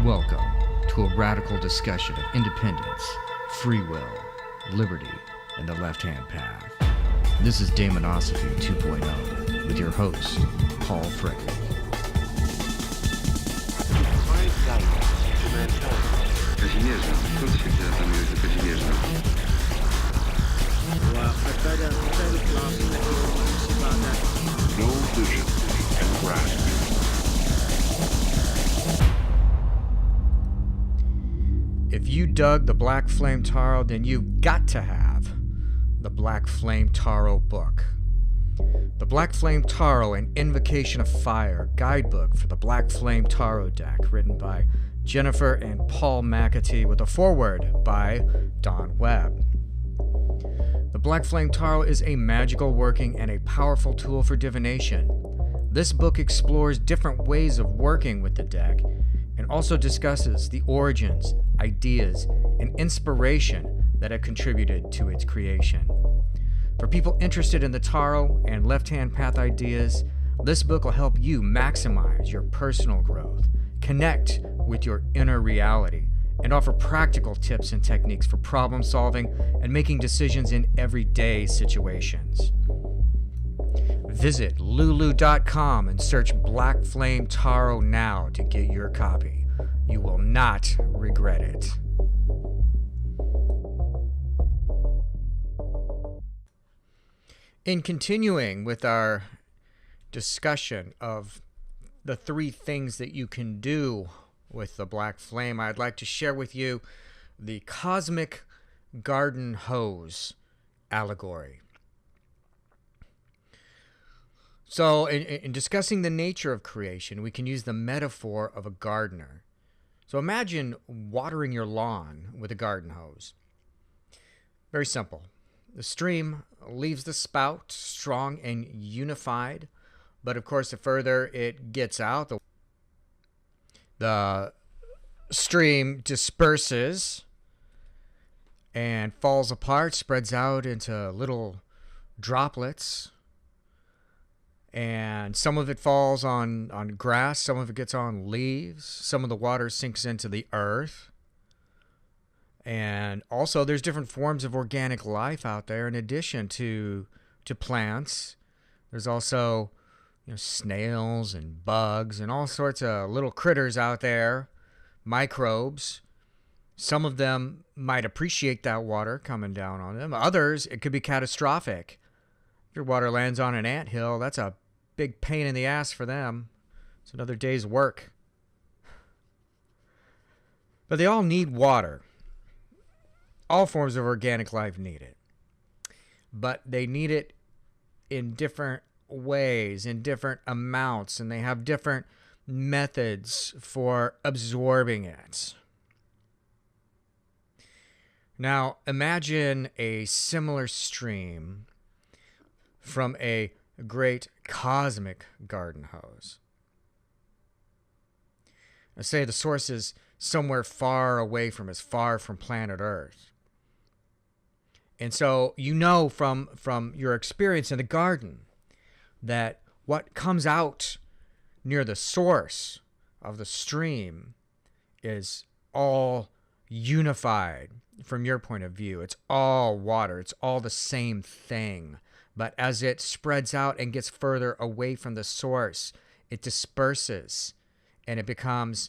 Welcome to a radical discussion of independence, free will, liberty, and the left-hand path. This is Daimonosophy 2.0 with your host, Paul Frederick. No vision can grasp it. If you dug the Black Flame Tarot, then you've got to have the Black Flame Tarot book. The Black Flame Tarot, an Invocation of Fire guidebook for the Black Flame Tarot deck, written by Jennifer and Paul McAtee with a foreword by Don Webb. The Black Flame Tarot is a magical working and a powerful tool for divination. This book explores different ways of working with the deck and also discusses the origins, ideas, and inspiration that have contributed to its creation. For people interested in the tarot and left-hand path ideas, this book will help you maximize your personal growth, connect with your inner reality, and offer practical tips and techniques for problem solving and making decisions in everyday situations. Visit lulu.com and search Black Flame Tarot now to get your copy. You will not regret it. In continuing with our discussion of the three things that you can do with the Black Flame, I'd like to share with you the Cosmic Garden Hose Allegory. So, in discussing the nature of creation, we can use the metaphor of a gardener. So imagine watering your lawn with a garden hose. Very simple. The stream leaves the spout strong and unified, but of course the further it gets out, the stream disperses and falls apart, spreads out into little droplets. And some of it falls on grass, some of it gets on leaves, some of the water sinks into the earth. And also there's different forms of organic life out there in addition to plants. There's also, snails and bugs and all sorts of little critters out there, microbes. Some of them might appreciate that water coming down on them. Others, it could be catastrophic. If your water lands on an anthill, that's a big pain in the ass for them. It's another day's work. But they all need water. All forms of organic life need it. But they need it in different ways, in different amounts, and they have different methods for absorbing it. Now, imagine a similar stream from a great cosmic garden hose. Let's say the source is somewhere far away from us, far from planet Earth. And so from your experience in the garden that what comes out near the source of the stream is all unified from your point of view. It's all water. It's all the same thing. But as it spreads out and gets further away from the source, it disperses, and it becomes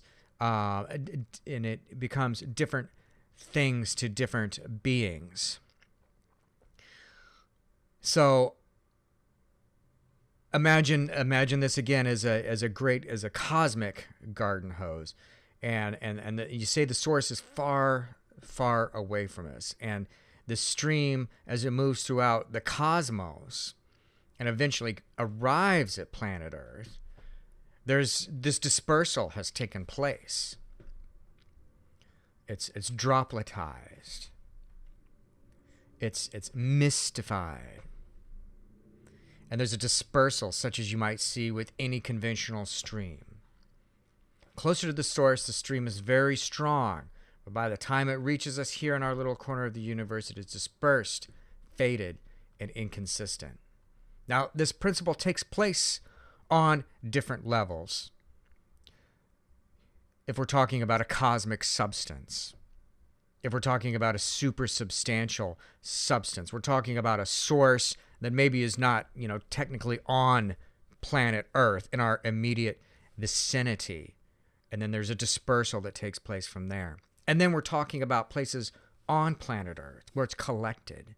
different things to different beings. So imagine this again as a cosmic garden hose, and you say the source is far away from us, and the stream, as it moves throughout the cosmos and eventually arrives at planet Earth, there's this dispersal has taken place. It's dropletized. It's mystified. And there's a dispersal such as you might see with any conventional stream. Closer to the source, the stream is very strong. But by the time it reaches us here in our little corner of the universe, it is dispersed, faded, and inconsistent. Now, this principle takes place on different levels. if we're talking about a cosmic substance. If we're talking about a super substantial substance, we're talking about a source that maybe is not, technically on planet Earth in our immediate vicinity. And then there's a dispersal that takes place from there. And then we're talking about places on planet Earth where it's collected,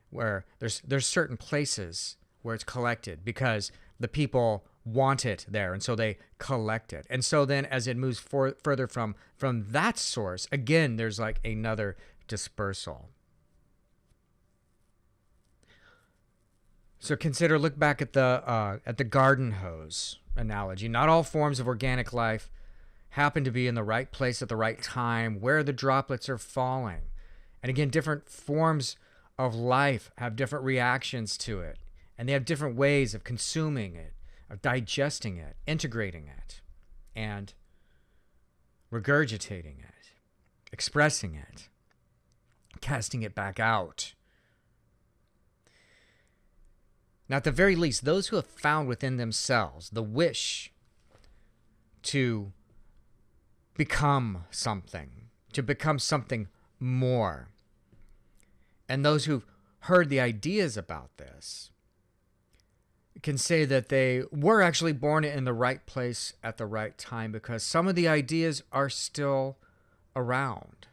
where there's certain places where it's collected because the people want it there, and so they collect it. And so then as it moves further from that source, again, there's like another dispersal. So look back at the garden hose analogy. Not all forms of organic life happen to be in the right place at the right time where the droplets are falling. And again, different forms of life have different reactions to it, and they have different ways of consuming it, of digesting it, integrating it, and regurgitating it, expressing it, casting it back out. Now, at the very least, those who have found within themselves the wish to become something more, and those who've heard the ideas about this, can say that they were actually born in the right place at the right time, because some of the ideas are still around.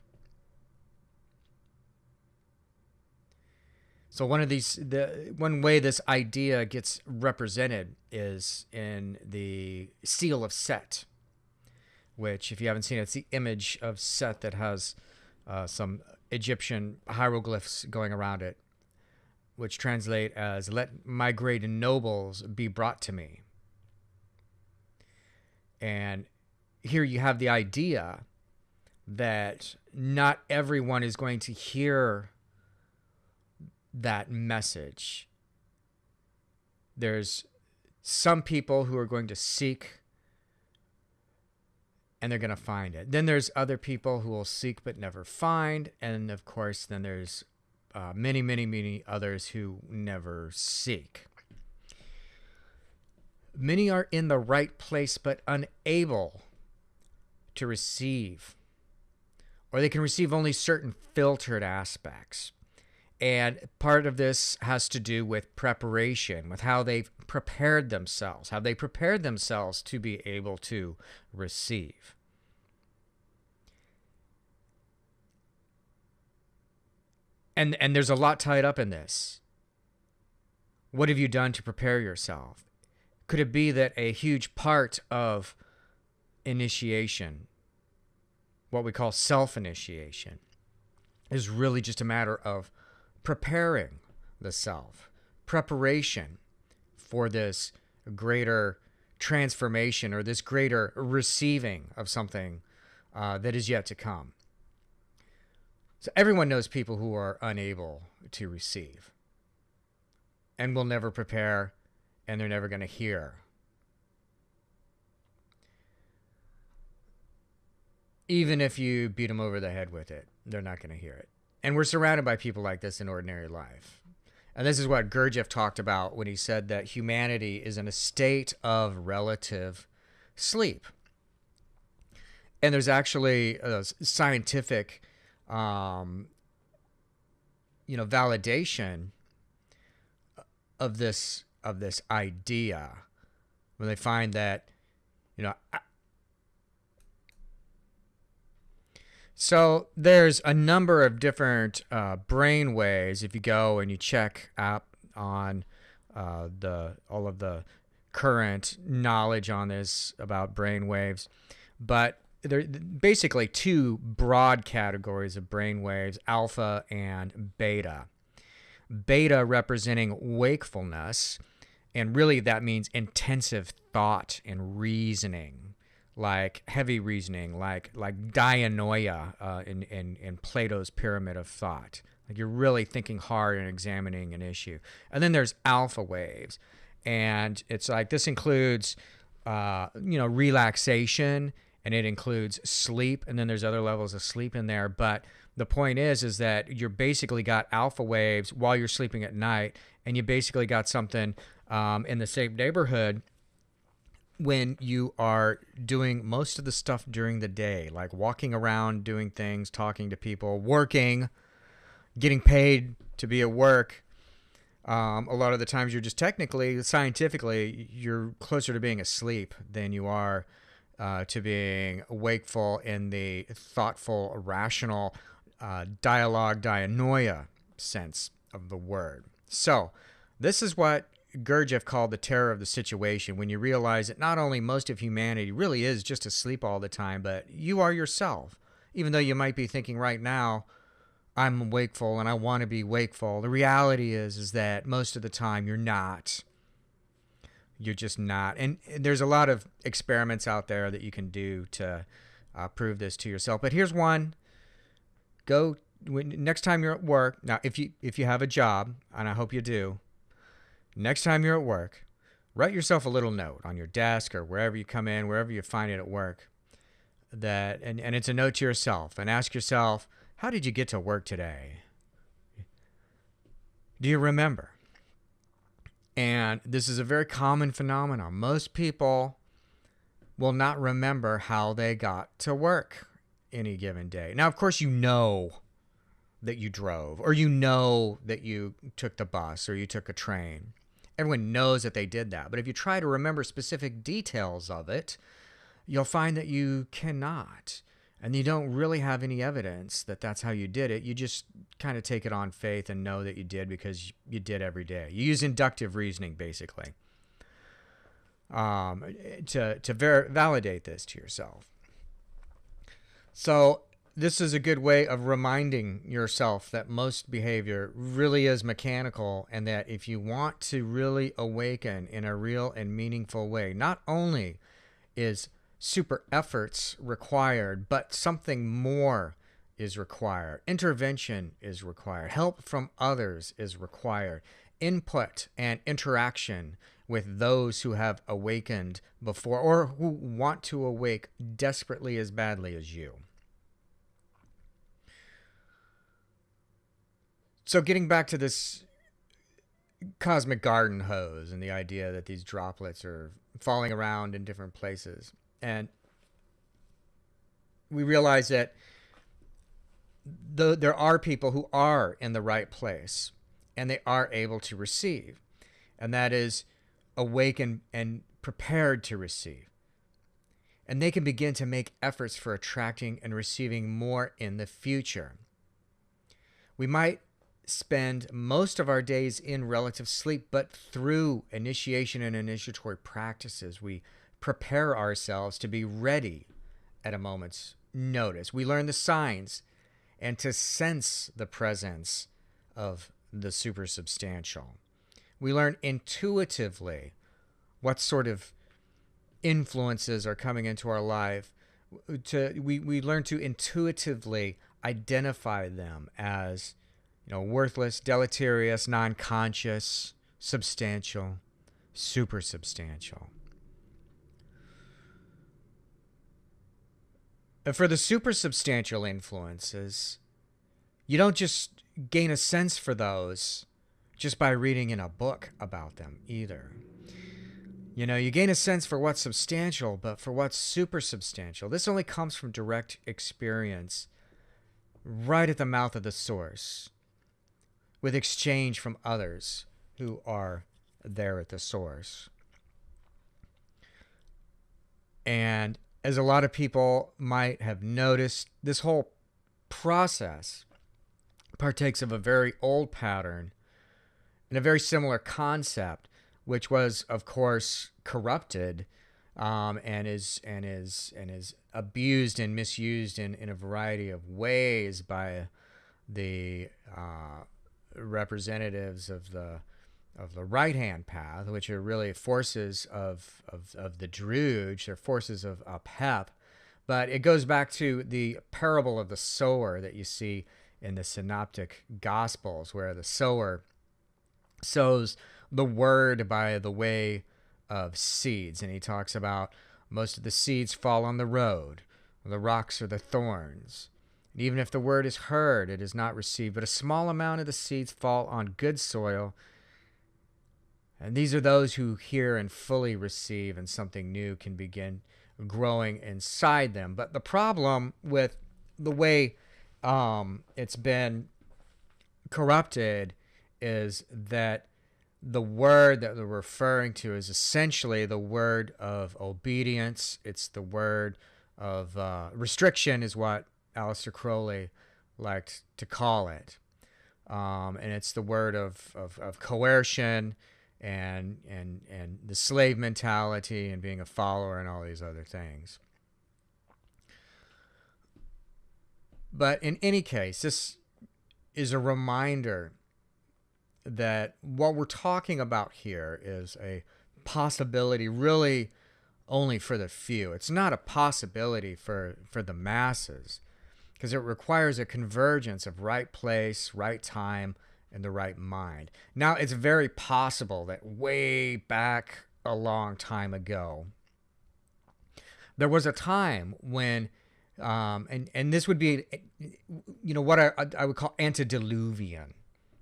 So one way this idea gets represented is in the seal of Set, which, if you haven't seen it, it's the image of Set that has some Egyptian hieroglyphs going around it, which translate as, "Let my great nobles be brought to me." And here you have the idea that not everyone is going to hear that message. There's some people who are going to seek, and they're going to find it. Then there's other people who will seek but never find. And of course, then there's many, many, many others who never seek. Many are in the right place but unable to receive, or they can receive only certain filtered aspects. And part of this has to do with preparation, with how they've prepared themselves, to be able to receive. And there's a lot tied up in this. What have you done to prepare yourself? Could it be that a huge part of initiation, what we call self-initiation, is really just a matter of preparing the self, preparation for this greater transformation or this greater receiving of something that is yet to come? So everyone knows people who are unable to receive and will never prepare, and they're never going to hear. Even if you beat them over the head with it, they're not going to hear it. And we're surrounded by people like this in ordinary life. And this is what Gurdjieff talked about when he said that humanity is in a state of relative sleep. And there's actually a scientific validation of this idea, when they find that, so there's a number of different brain waves. If you go and you check up on all of the current knowledge on this about brain waves, but there are basically two broad categories of brain waves: alpha and beta. Beta representing wakefulness, and really that means intensive thought and reasoning, like heavy reasoning, like dianoia in Plato's pyramid of thought. Like you're really thinking hard and examining an issue. And then there's alpha waves, and it's like this includes relaxation, and it includes sleep, and then there's other levels of sleep in there. But the point is that you're basically got alpha waves while you're sleeping at night, and you basically got something in the same neighborhood when you are doing most of the stuff during the day, like walking around, doing things, talking to people, working, getting paid to be at work. A lot of the times you're just technically, scientifically, you're closer to being asleep than you are to being wakeful in the thoughtful, rational, dialogue, dianoia sense of the word. So this is what Gurdjieff called the terror of the situation, when you realize that not only most of humanity really is just asleep all the time, but you are yourself. Even though you might be thinking right now, I'm wakeful and I want to be wakeful, the reality is that most of the time you're not. You're just not. And there's a lot of experiments out there that you can do to prove this to yourself. But here's one. Next time you're at work. Now, if you have a job, and I hope you do, next time you're at work, write yourself a little note on your desk or wherever you come in, wherever you find it at work, and it's a note to yourself, and ask yourself, how did you get to work today? Do you remember? And this is a very common phenomenon. Most people will not remember how they got to work any given day. Now, of course, you know that you drove, or you know that you took the bus, or you took a train. Everyone knows that they did that. But if you try to remember specific details of it, you'll find that you cannot. And you don't really have any evidence that that's how you did it. You just kind of take it on faith and know that you did because you did every day. You use inductive reasoning, basically, to validate this to yourself. So this is a good way of reminding yourself that most behavior really is mechanical, and that if you want to really awaken in a real and meaningful way, not only is super efforts required, but something more is required. Intervention is required. Help from others is required. Input and interaction with those who have awakened before, or who want to awake desperately as badly as you. So getting back to this cosmic garden hose and the idea that these droplets are falling around in different places. And we realize that there are people who are in the right place and they are able to receive. And that is awake and prepared to receive. And they can begin to make efforts for attracting and receiving more in the future. We might spend most of our days in relative sleep, but through initiation and initiatory practices, we prepare ourselves to be ready at a moment's notice. We learn the signs and to sense the presence of the supersubstantial. We learn intuitively what sort of influences are coming into our life. We learn to intuitively identify them as, worthless, deleterious, non-conscious, substantial, supersubstantial. For the supersubstantial influences, you don't just gain a sense for those just by reading in a book about them either. You gain a sense for what's substantial, but for what's supersubstantial, this only comes from direct experience right at the mouth of the source, with exchange from others who are there at the source. And as a lot of people might have noticed, this whole process partakes of a very old pattern and a very similar concept, which was, of course, corrupted and is abused and misused in a variety of ways by the representatives of the right-hand path, which are really forces of the Druge. They're forces of Hep. But it goes back to the parable of the sower that you see in the Synoptic Gospels, where the sower sows the word by the way of seeds. And he talks about most of the seeds fall on the road. The rocks are the thorns. And even if the word is heard, it is not received. But a small amount of the seeds fall on good soil, And these are those who hear and fully receive, and something new can begin growing inside them. But the problem with the way it's been corrupted is that the word that they're referring to is essentially the word of obedience. It's the word of restriction, is what Aleister Crowley liked to call it. And it's the word of coercion and the slave mentality and being a follower and all these other things. But in any case, this is a reminder that what we're talking about here is a possibility really only for the few. It's not a possibility for the masses, because it requires a convergence of right place, right time, and the right mind. Now, it's very possible that way back a long time ago, there was a time when, and this would be, what I would call antediluvian,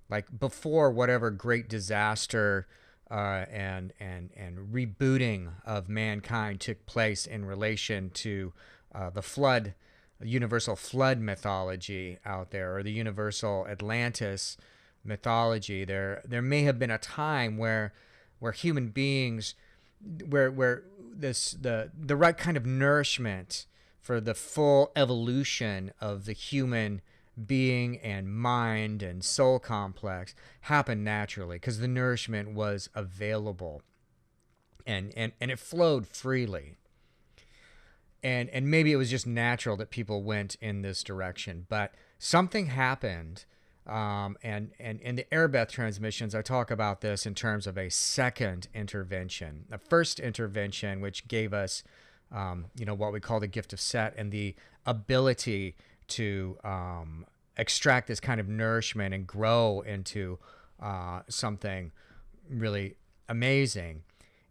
like before whatever great disaster and rebooting of mankind took place in relation to the flood, universal flood mythology out there, or the universal Atlantis mythology. There may have been a time where human beings, where the right kind of nourishment for the full evolution of the human being and mind and soul complex happened naturally, because the nourishment was available and it flowed freely. And maybe it was just natural that people went in this direction, but something happened. And in the Airbeth transmissions, I talk about this in terms of a second intervention. The first intervention, which gave us, what we call the gift of Set, and the ability to extract this kind of nourishment and grow into something really amazing.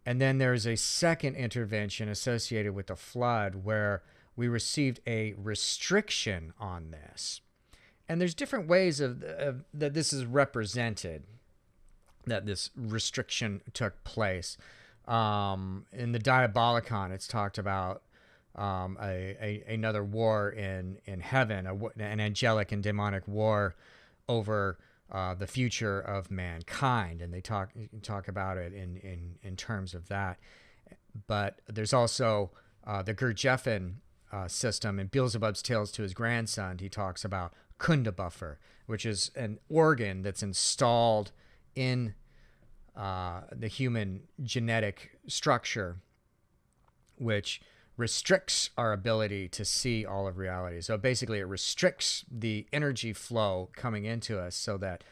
And then there's a second intervention associated with the flood, where we received a restriction on this. And there's different ways that this is represented, that this restriction took place. In the Diabolicon, it's talked about another war in heaven, an angelic and demonic war over the future of mankind, and they talk about it in terms of that. But there's also the Gurdjieffan system. In Beelzebub's Tales to His Grandson, he talks about Kundabuffer, which is an organ that's installed in the human genetic structure, which restricts our ability to see all of reality. So basically, it restricts the energy flow coming into us, so that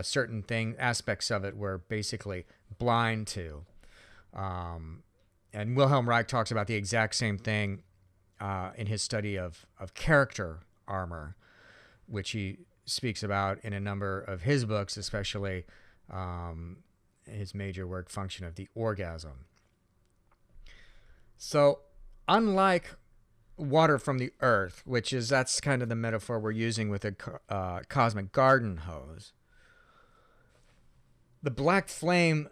certain aspects of it we're basically blind to. And Wilhelm Reich talks about the exact same thing in his study of character armor, which he speaks about in a number of his books, especially his major work, Function of the Orgasm. So, unlike water from the earth, that's kind of the metaphor we're using with a cosmic garden hose, the black flame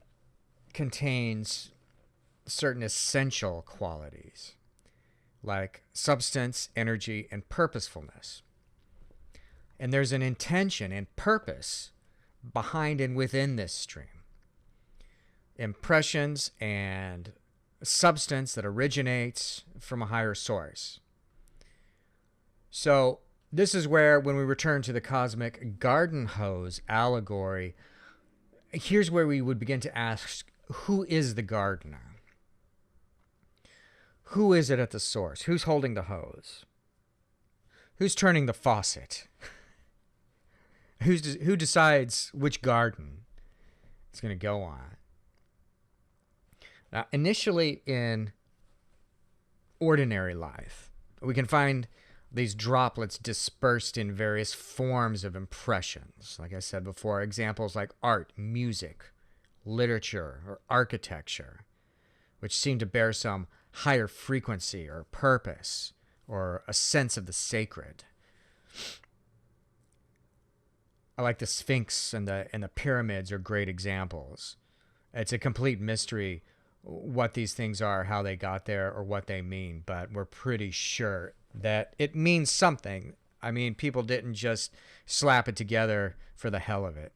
contains certain essential qualities, like substance, energy, and purposefulness. And there's an intention and purpose behind and within this stream. Impressions and substance that originates from a higher source. So this is where, when we return to the Cosmic Garden Hose Allegory, here's where we would begin to ask, who is the gardener? Who is it at the source? Who's holding the hose? Who's turning the faucet? Who decides which garden it's going to go on? Now, initially in ordinary life, we can find these droplets dispersed in various forms of impressions. Like I said before, examples like art, music, literature, or architecture, which seem to bear some higher frequency or purpose or a sense of the sacred. I like the Sphinx and the pyramids are great examples. It's a complete mystery what these things are, how they got there, or what they mean, but we're pretty sure that it means something. I mean, people didn't just slap it together for the hell of it.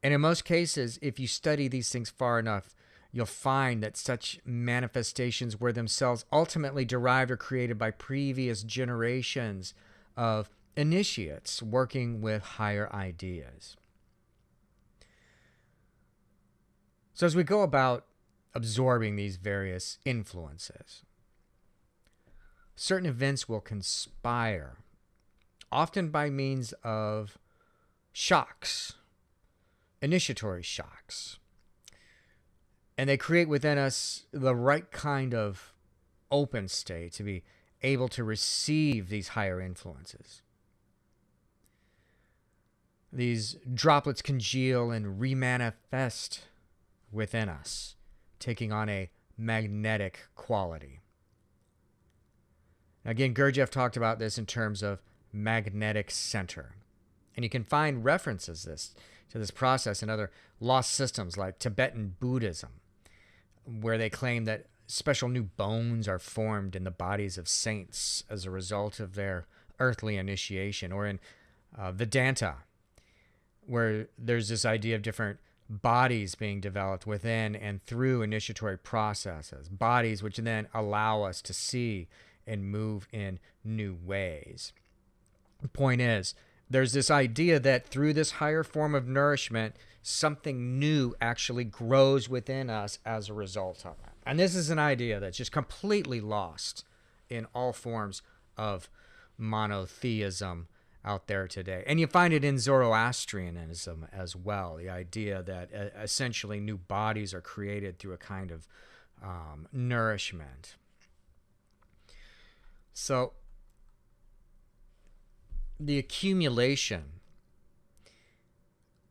And in most cases, if you study these things far enough, you'll find that such manifestations were themselves ultimately derived or created by previous generations of initiates working with higher ideas. So as we go about absorbing these various influences, certain events will conspire, often by means of shocks, initiatory shocks. And they create within us the right kind of open state to be able to receive these higher influences. These droplets congeal and remanifest within us, taking on a magnetic quality. Again, Gurdjieff talked about this in terms of magnetic center. And you can find references to this process in other lost systems like Tibetan Buddhism, where they claim that special new bones are formed in the bodies of saints as a result of their earthly initiation, or in Vedanta, where there's this idea of different bodies being developed within and through initiatory processes, bodies which then allow us to see and move in new ways. The point is, there's this idea that through this higher form of nourishment, something new actually grows within us as a result of it. And this is an idea that's just completely lost in all forms of monotheism out there today. And you find it in Zoroastrianism as well, the idea that essentially new bodies are created through a kind of nourishment. So the accumulation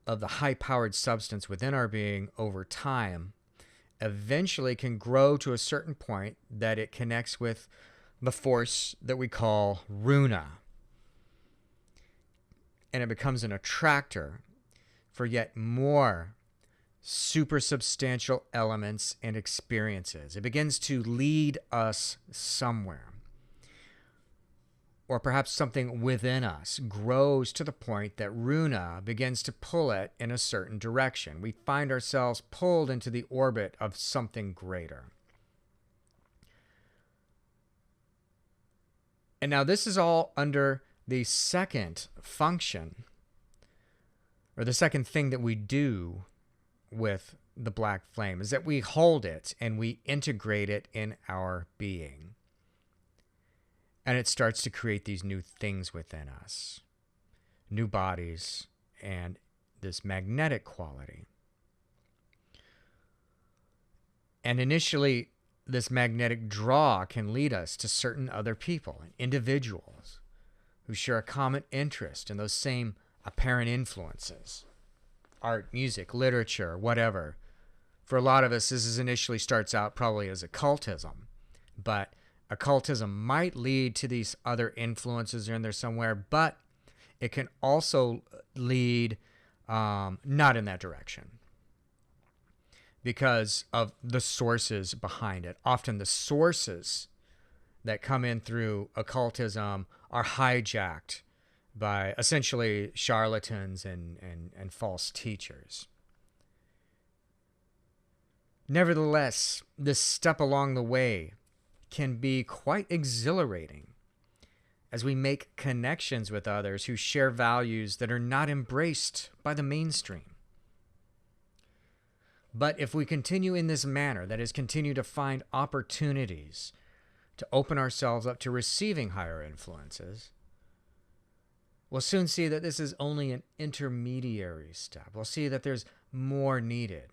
of the high-powered substance within our being over time eventually can grow to a certain point that it connects with the force that we call Runa. And it becomes an attractor for yet more supersubstantial elements and experiences. It begins to lead us somewhere. Or perhaps something within us grows to the point that Runa begins to pull it in a certain direction. We find ourselves pulled into the orbit of something greater. And now this is all under the second function, or the second thing that we do with the black flame, is that we hold it and we integrate it in our being. And it starts to create these new things within us, new bodies, and this magnetic quality. And initially, this magnetic draw can lead us to certain other people and individuals who share a common interest in those same apparent influences. Art, music, literature, whatever. For a lot of us, this initially starts out probably as occultism, but occultism might lead to these other influences in there somewhere, but it can also lead not in that direction because of the sources behind it. Often the sources that come in through occultism are hijacked by essentially charlatans and false teachers. Nevertheless, this step along the way can be quite exhilarating as we make connections with others who share values that are not embraced by the mainstream. But if we continue in this manner, that is, continue to find opportunities to open ourselves up to receiving higher influences, we'll soon see that this is only an intermediary step. We'll see that there's more needed.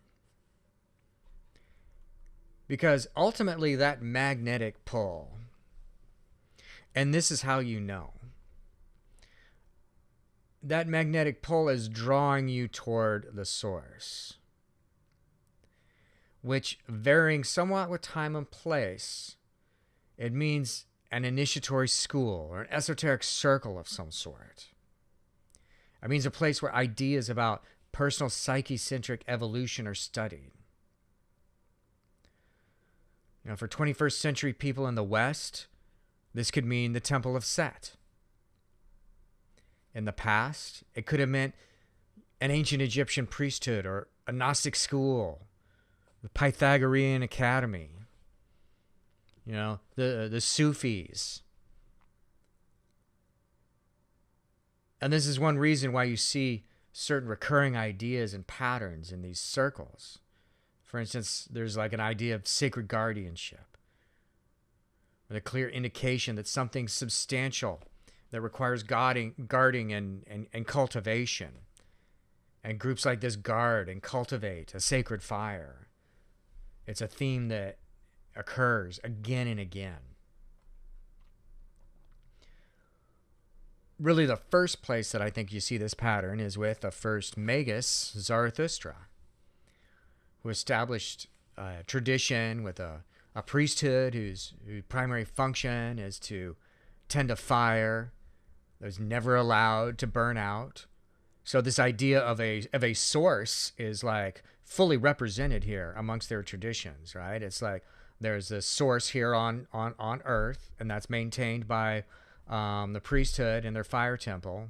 Because ultimately that magnetic pull, and this is how you know, that magnetic pull is drawing you toward the source, which, varying somewhat with time and place, it means an initiatory school or an esoteric circle of some sort. It means a place where ideas about personal psyche-centric evolution are studied. For 21st century people in the West, this could mean the Temple of Set. In the past, it could have meant an ancient Egyptian priesthood or a Gnostic school, the Pythagorean academy, the Sufis. And this is one reason why you see certain recurring ideas and patterns in these circles. For instance, there's like an idea of sacred guardianship, with a clear indication that something substantial that requires guarding and cultivation. And groups like this guard and cultivate a sacred fire. It's a theme that occurs again and again. Really, the first place that I think you see this pattern is with the first magus, Zarathustra, who established a tradition with a priesthood whose primary function is to tend a fire that was never allowed to burn out. So this idea of a source is like fully represented here amongst their traditions, right? It's like there's this source here on Earth, and that's maintained by the priesthood in their fire temple.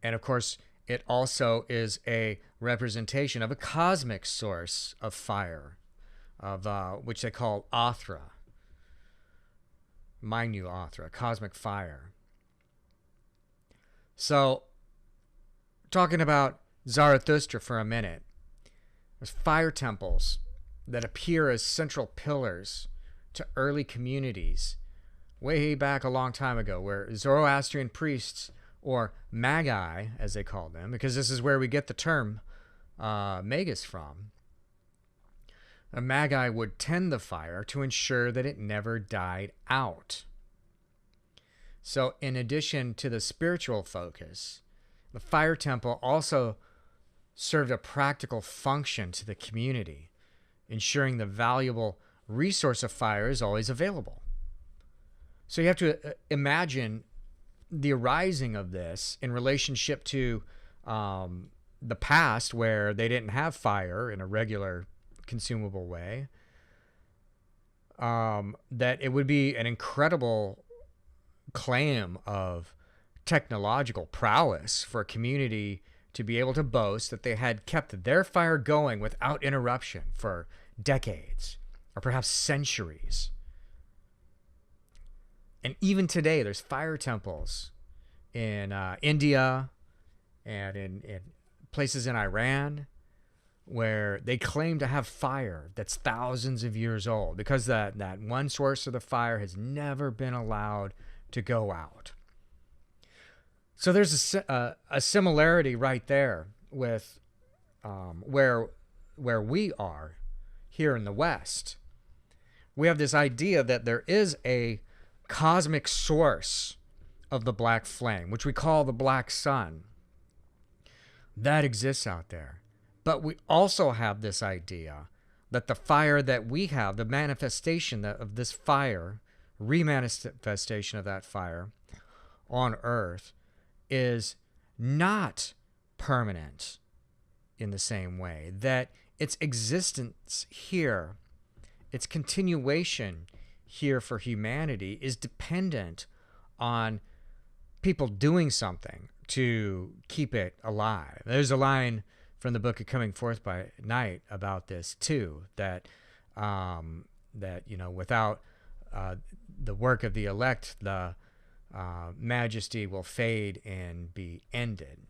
And of course, it also is a representation of a cosmic source of fire, of which they call Athra, Minu Athra, cosmic fire. So, talking about Zarathustra for a minute, there's fire temples that appear as central pillars to early communities way back a long time ago, where Zoroastrian priests, or magi as they call them, because this is where we get the term magus from, a magi would tend the fire to ensure that it never died out. So in addition to the spiritual focus, the fire temple also served a practical function to the community, ensuring the valuable resource of fire is always available. So you have to imagine the arising of this in relationship to the past, where they didn't have fire in a regular consumable way, that it would be an incredible claim of technological prowess for a community to be able to boast that they had kept their fire going without interruption for decades or perhaps centuries. And even today, there's fire temples in India and in places in Iran where they claim to have fire that's thousands of years old, because that one source of the fire has never been allowed to go out. So there's a similarity right there with where we are here in the West. We have this idea that there is a cosmic source of the black flame, which we call the black sun, that exists out there. But we also have this idea that the fire that we have, the manifestation of this fire, remanifestation of that fire on Earth, is not permanent in the same way, that its existence here, its continuation here for humanity, is dependent on people doing something to keep it alive. There's a line from the book of Coming Forth by Night about this too, that without the work of the elect, the majesty will fade and be ended.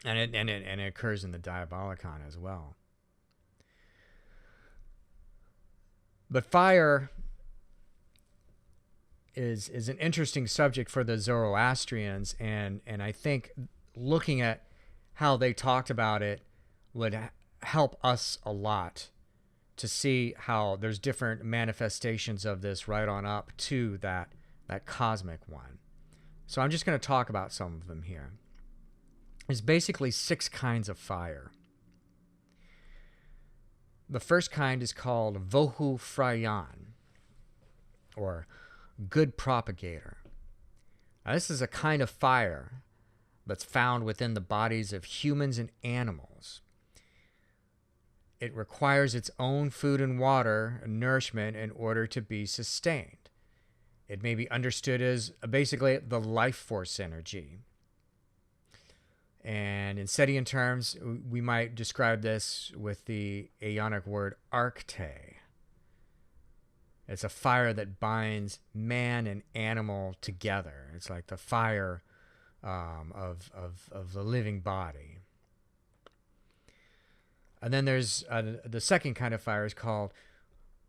And it occurs in the Diabolicon as well. But fire is an interesting subject for the Zoroastrians, and I think looking at how they talked about it would help us a lot to see how there's different manifestations of this right on up to that cosmic one. So I'm just going to talk about some of them here. There's basically 6 kinds of fire. The first kind is called Vohu Frayan, or good propagator. Now, this is a kind of fire that's found within the bodies of humans and animals. It requires its own food and water and nourishment in order to be sustained. It may be understood as basically the life force energy. And in Setian terms, we might describe this with the Aeonic word arcte. It's a fire that binds man and animal together. It's like the fire of the living body. And then there's the second kind of fire is called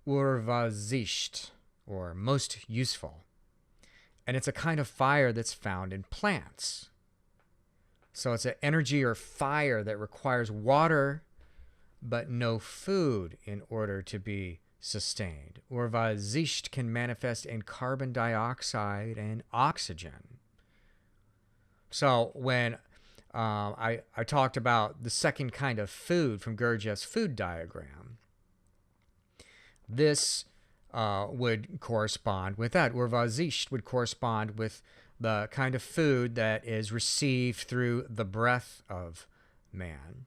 urvazisht, or most useful. And it's a kind of fire that's found in plants. So it's an energy or fire that requires water but no food in order to be sustained. Urvazisht can manifest in carbon dioxide and oxygen. So when I talked about the second kind of food from Gurdjieff's food diagram, this would correspond with that. Urvazisht would correspond with the kind of food that is received through the breath of man.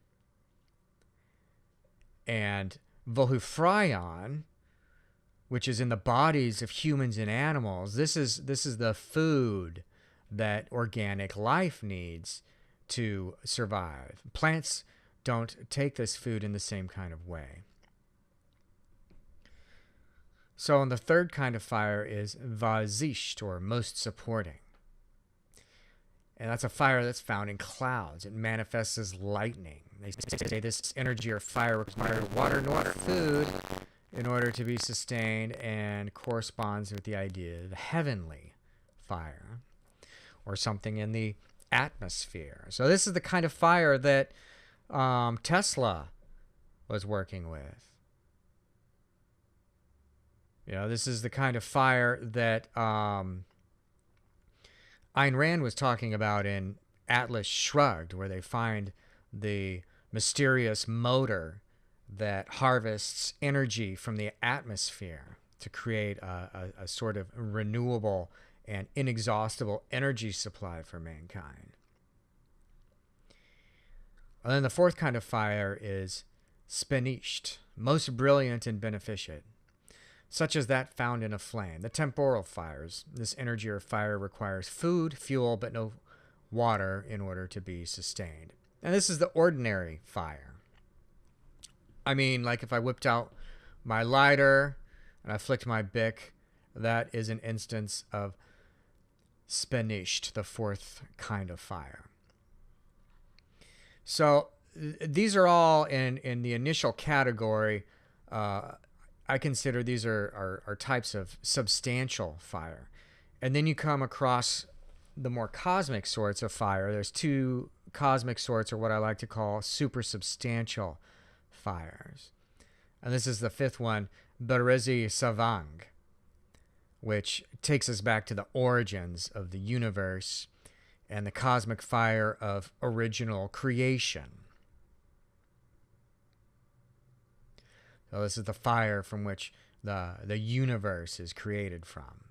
And Vohufrayan, which is in the bodies of humans and animals, this is the food that organic life needs to survive. Plants don't take this food in the same kind of way. So, and the third kind of fire is vazisht, or most supporting. And that's a fire that's found in clouds. It manifests as lightning. They say this energy or fire requires water nor food in order to be sustained, and corresponds with the idea of the heavenly fire, or something in the atmosphere. So this is the kind of fire that Tesla was working with. You know, this is the kind of fire that Ayn Rand was talking about in Atlas Shrugged, where they find the mysterious motor that harvests energy from the atmosphere to create a sort of renewable and inexhaustible energy supply for mankind. And then the fourth kind of fire is spenisht, most brilliant and beneficent, such as that found in a flame. The temporal fires, this energy or fire requires food, fuel, but no water in order to be sustained. And this is the ordinary fire. I mean, like if I whipped out my lighter and I flicked my Bic, that is an instance of spenisht, the fourth kind of fire. So these are all in the initial category. I consider these are types of substantial fire. And then you come across the more cosmic sorts of fire. There's two cosmic sorts, or what I like to call super substantial fires. And this is the fifth one, Berezi Savang, which takes us back to the origins of the universe and the cosmic fire of original creation. So this is the fire from which the universe is created from.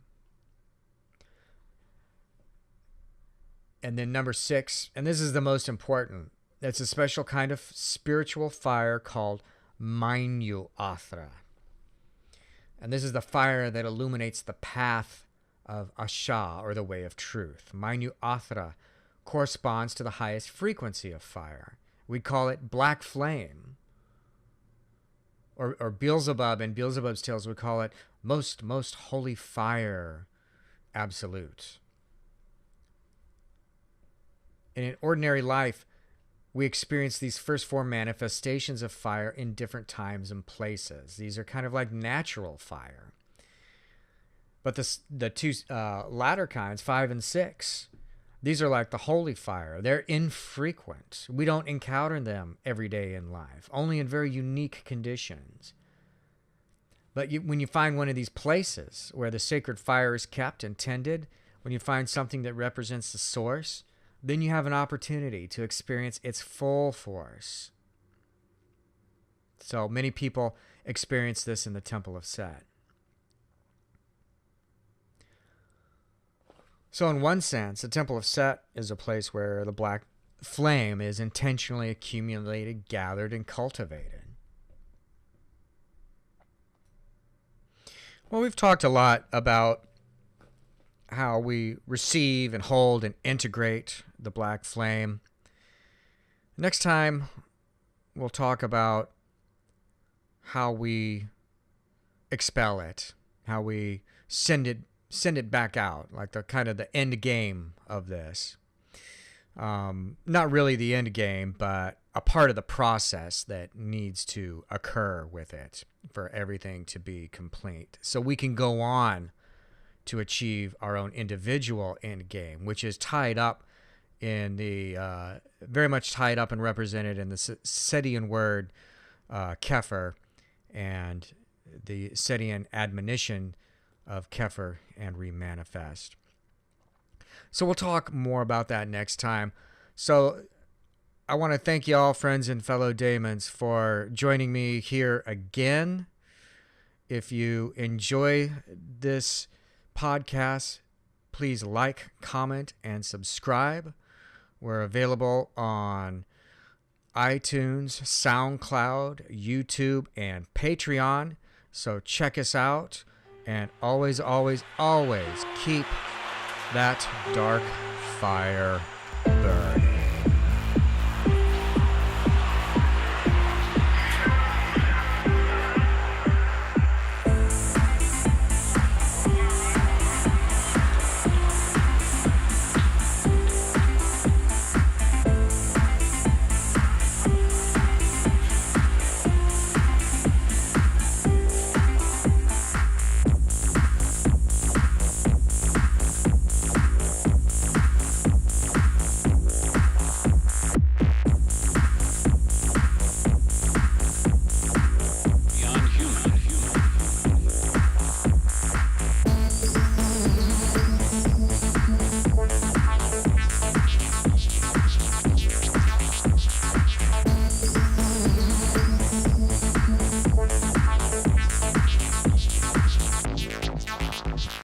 And then number 6, and this is the most important, it's a special kind of spiritual fire called Mainyu Athra. And this is the fire that illuminates the path of Asha, or the way of truth. Mainyu Athra corresponds to the highest frequency of fire. We call it black flame. Or Beelzebub, in Beelzebub's tales, we call it most holy fire, absolute. And in ordinary life, we experience these first 4 manifestations of fire in different times and places. These are kind of like natural fire. But the two latter kinds, 5 and 6, these are like the holy fire. They're infrequent. We don't encounter them every day in life, only in very unique conditions. But when you find one of these places where the sacred fire is kept and tended, when you find something that represents the source, then you have an opportunity to experience its full force. So many people experience this in the Temple of Set. So in one sense, the Temple of Set is a place where the black flame is intentionally accumulated, gathered, and cultivated. Well, we've talked a lot about how we receive and hold and integrate the black flame. Next time, we'll talk about how we expel it, how we send it back out, like the kind of the end game of this. Not really the end game, but a part of the process that needs to occur with it for everything to be complete. So we can go on to achieve our own individual end game, which is tied up in the, very much tied up and represented in the Setian word, Kepher, and the Setian admonition of Kepher and remanifest. So we'll talk more about that next time. So I want to thank you all, friends and fellow daemons, for joining me here again. If you enjoy this podcast, please like, comment, and subscribe. We're available on iTunes, SoundCloud, YouTube, and Patreon. So check us out. And always, always, always keep that dark fire burning.